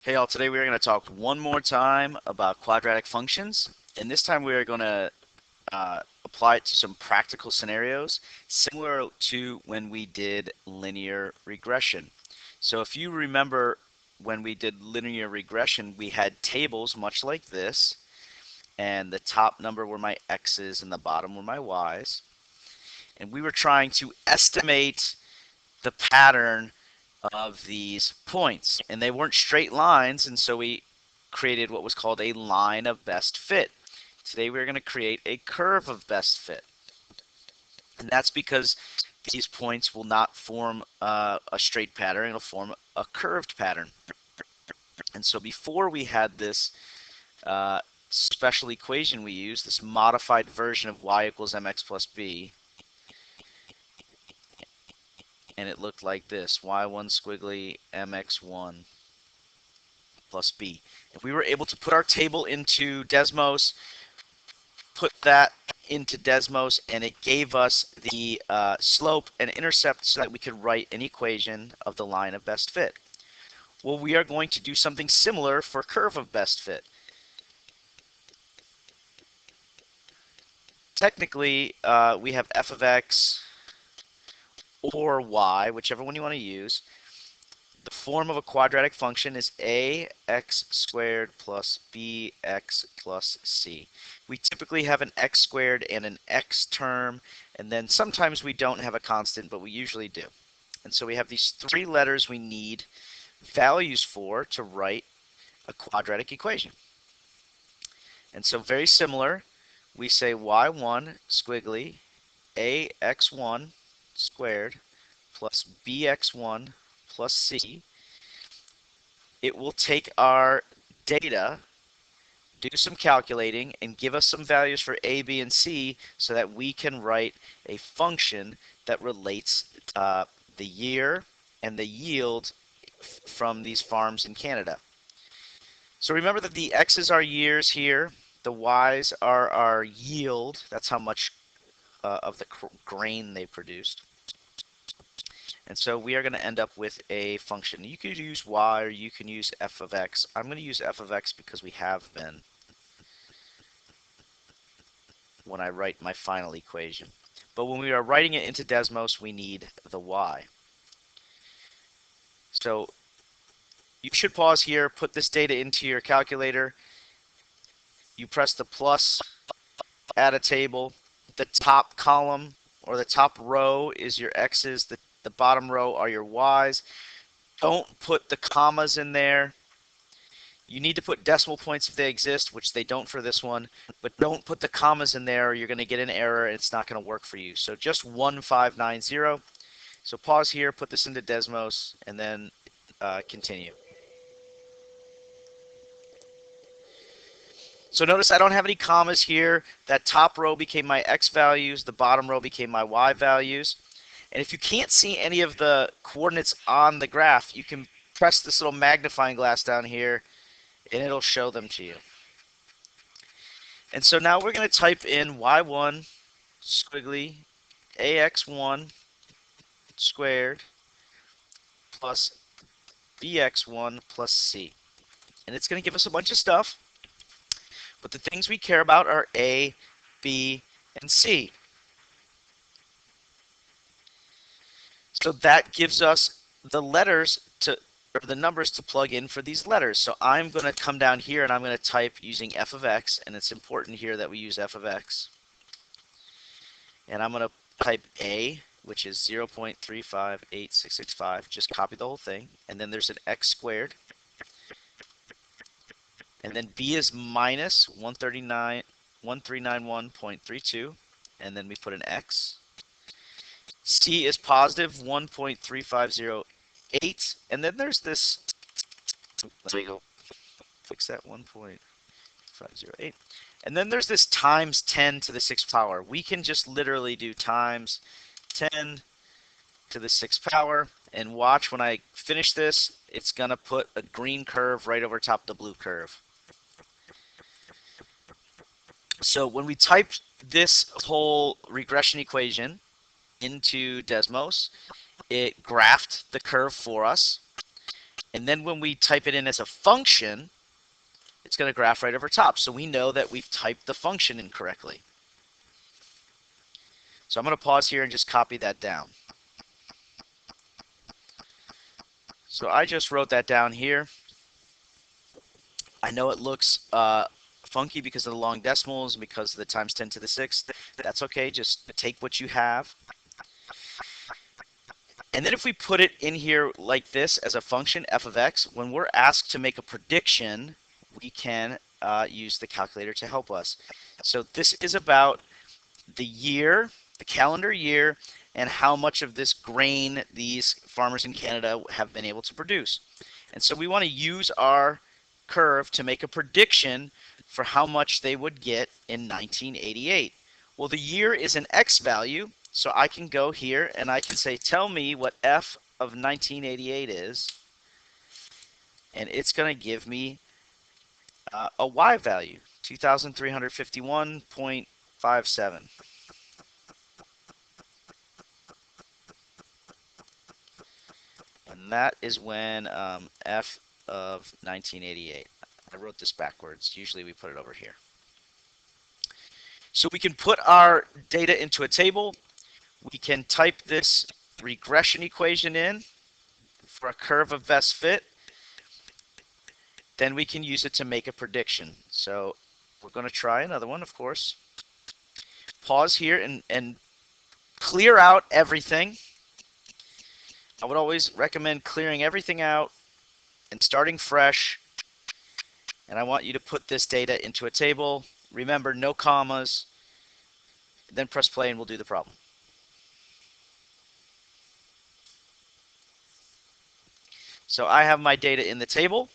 Hey all, today we're going to talk one more time about quadratic functions, and this time we are going to apply it to some practical scenarios similar to when we did linear regression. So if you remember when we did linear regression, we had tables much like this, and the top number were my x's and the bottom were my y's, and we were trying to estimate the pattern of these points. And they weren't straight lines, and so we created what was called a line of best fit. Today we're going to create a curve of best fit. And that's because these points will not form a straight pattern, it'll form a curved pattern. And so before we had this special equation we used, this modified version of y equals mx plus b, and it looked like this, y1 squiggly mx1 plus b. If we were able to put our table into Desmos, put that into Desmos, and it gave us the slope and intercept so that we could write an equation of the line of best fit. Well, we are going to do something similar for curve of best fit. Technically, we have f of x or y, whichever one you want to use. The form of a quadratic function is ax squared plus bx plus c. We typically have an x squared and an x term, and then sometimes we don't have a constant, but we usually do. And so we have these three letters we need values for to write a quadratic equation. And so very similar, we say y1 squiggly ax1 squared plus bx1 plus c. It will take our data, do some calculating, and give us some values for a, b, and c so that we can write a function that relates the year and the yield from these farms in Canada. So remember that the x's are years here, the y's are our yield, that's how much of the grain they produced. And so we are going to end up with a function. You could use y or you can use f of x. I'm going to use f of x because we have been when I write my final equation. But when we are writing it into Desmos, we need the y. So you should pause here, put this data into your calculator. You press the plus, add a table. The top column or the top row is your x's. The bottom row are your y's. Don't put the commas in there. You need to put decimal points if they exist, which they don't for this one, but don't put the commas in there or you're going to get an error and it's not going to work for you. So just 1590. So pause here, put this into Desmos, and then continue. So notice I don't have any commas here. That top row became my x values, the bottom row became my y values. And if you can't see any of the coordinates on the graph, you can press this little magnifying glass down here and it'll show them to you. And so now we're going to type in y1 squiggly ax1 squared plus bx1 plus c. And it's going to give us a bunch of stuff, but the things we care about are a, b, and c. So that gives us the letters to, or the numbers to plug in for these letters. So I'm going to come down here and I'm going to type using f of x, and it's important here that we use f of x. And I'm going to type a, which is 0.358665. Just copy the whole thing. And then there's an x squared. And then b is minus 1391.32. And then we put an x. C is positive 1.3508. And then there's this, let me go fix that 1.508. And then there's this times 10 to the 6th power. We can just literally do times 10 to the 6th power. And watch, when I finish this, it's going to put a green curve right over top of the blue curve. So when we type this whole regression equation into Desmos, it graphed the curve for us. And then when we type it in as a function, it's going to graph right over top. So we know that we've typed the function incorrectly. So I'm going to pause here and just copy that down. So I just wrote that down here. I know it looks funky because of the long decimals, because of the times 10 to the 6th. That's okay. Just take what you have. And then if we put it in here like this as a function, f of x, when we're asked to make a prediction, we can use the calculator to help us. So this is about the year, the calendar year, and how much of this grain these farmers in Canada have been able to produce. And so we want to use our curve to make a prediction for how much they would get in 1988. Well, the year is an x value, so I can go here and I can say, tell me what f of 1988 is, and it's going to give me a y value, 2,351.57. And that is when f of 1988. I wrote this backwards. Usually we put it over here. So we can put our data into a table. We can type this regression equation in for a curve of best fit. Then we can use it to make a prediction. So we're going to try another one, of course. Pause here and clear out everything. I would always recommend clearing everything out and starting fresh. And I want you to put this data into a table. Remember, no commas. Then press play and we'll do the problem. So I have my data in the table.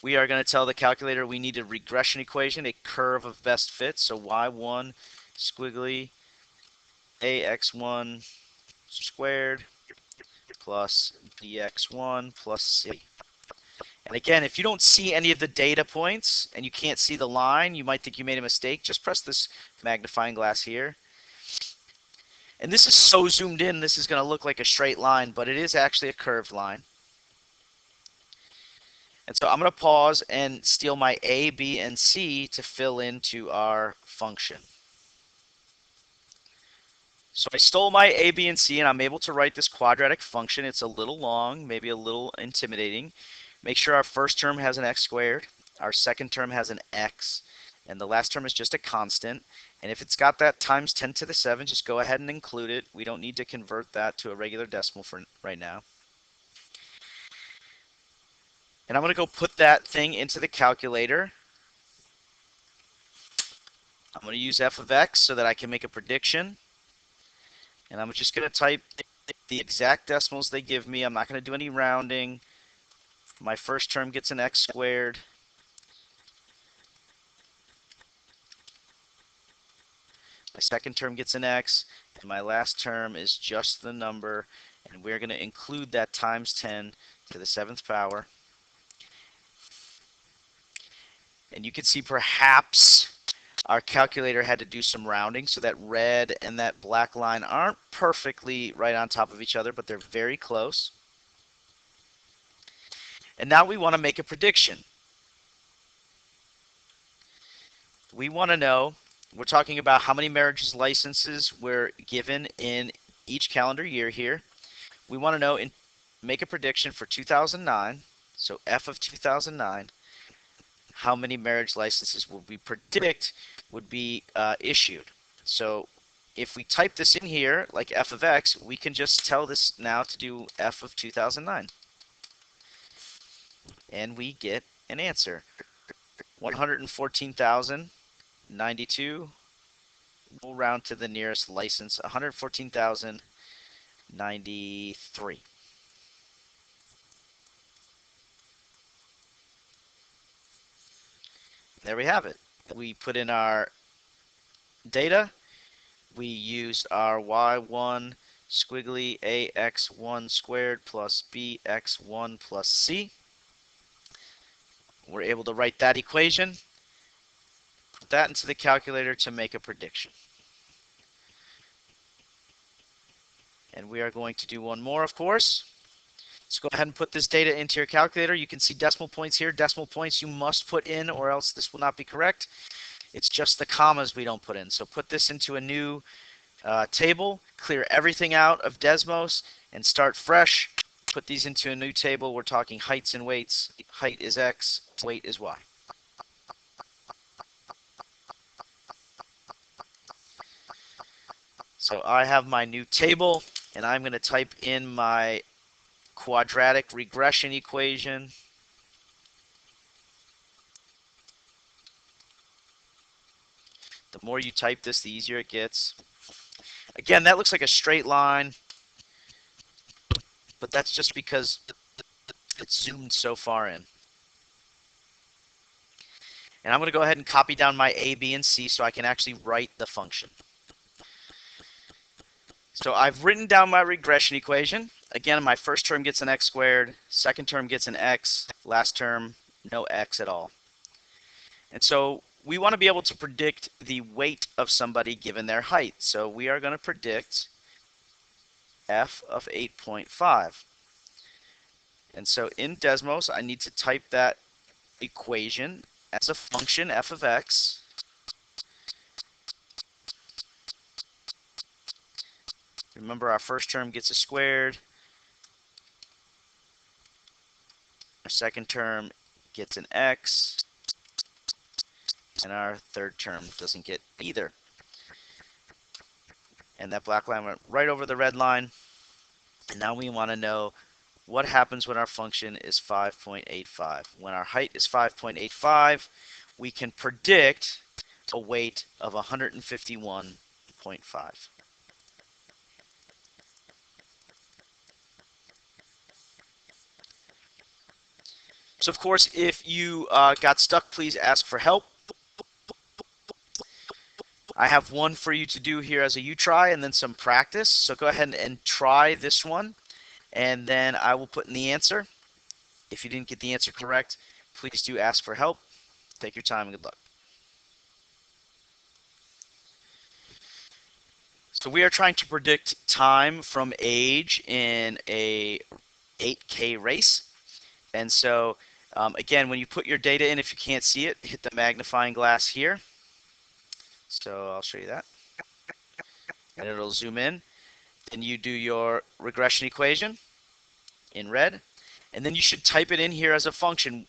We are going to tell the calculator we need a regression equation, a curve of best fit. So y1 squiggly ax1 squared plus bx1 plus c. And again, if you don't see any of the data points and you can't see the line, you might think you made a mistake. Just press this magnifying glass here. And this is so zoomed in, this is going to look like a straight line, but it is actually a curved line. And so I'm going to pause and steal my A, B, and C to fill into our function. So I stole my A, B, and C, and I'm able to write this quadratic function. It's a little long, maybe a little intimidating. Make sure our first term has an x squared, our second term has an x, and the last term is just a constant. And if it's got that times 10 to the 7, just go ahead and include it. We don't need to convert that to a regular decimal for right now. And I'm going to go put that thing into the calculator. I'm going to use f of x so that I can make a prediction. And I'm just going to type the exact decimals they give me. I'm not going to do any rounding. My first term gets an x squared. My second term gets an x. And my last term is just the number. And we're going to include that times 10 to the 7th power. And you can see perhaps our calculator had to do some rounding, so that red and that black line aren't perfectly right on top of each other, but they're very close. And now we want to make a prediction. We want to know, we're talking about how many marriage licenses were given in each calendar year here. We want to know, make a prediction for 2009, so f of 2009, how many marriage licenses would we predict would be issued. So if we type this in here, like f of x, we can just tell this now to do f of 2009. And we get an answer. 114,092. We'll round to the nearest license, 114,093. There we have it. We put in our data. We used our y1 squiggly ax1 squared plus bx1 plus c. We're able to write that equation, put that into the calculator to make a prediction. And we are going to do one more, of course. So go ahead and put this data into your calculator. You can see decimal points here. Decimal points you must put in or else this will not be correct. It's just the commas we don't put in. So put this into a new table, clear everything out of Desmos, and start fresh. Put these into a new table. We're talking heights and weights. Height is X, weight is Y. So I have my new table, and I'm going to type in my quadratic regression equation. The more you type this, the easier it gets. Again, that looks like a straight line, but that's just because it's zoomed so far in. And I'm going to go ahead and copy down my A, B, and C so I can actually write the function. So I've written down my regression equation. Again, my first term gets an x squared, second term gets an x, last term no x at all. And so we want to be able to predict the weight of somebody given their height. So we are going to predict f of 8.5. And so in Desmos, I need to type that equation as a function, f of x. Remember, our first term gets a squared. Our second term gets an x. And our third term doesn't get either. And that black line went right over the red line. And now we want to know what happens when our function is 5.85. When our height is 5.85, we can predict a weight of 151.5. So of course, if you got stuck, please ask for help. I have one for you to do here as a you try and then some practice. So go ahead and try this one, and then I will put in the answer. If you didn't get the answer correct, please do ask for help. Take your time and good luck. So we are trying to predict time from age in a 8K race. And so again, when you put your data in, if you can't see it, hit the magnifying glass here. So I'll show you that. And it'll zoom in. Then you do your regression equation in red. And then you should type it in here as a function.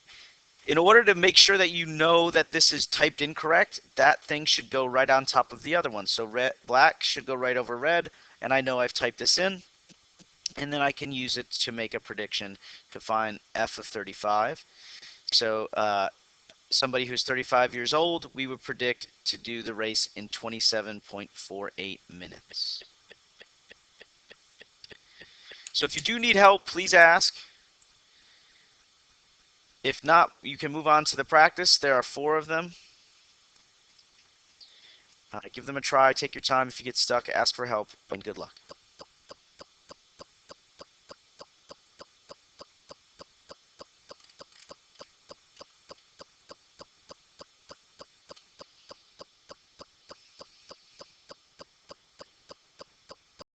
In order to make sure that you know that this is typed in correct, that thing should go right on top of the other one. So red, black should go right over red, and I know I've typed this in. And then I can use it to make a prediction to find f of 35. So somebody who's 35 years old, we would predict to do the race in 27.48 minutes. So if you do need help, please ask. If not, you can move on to the practice. There are 4 of them. Give them a try. Take your time. If you get stuck, ask for help, and good luck.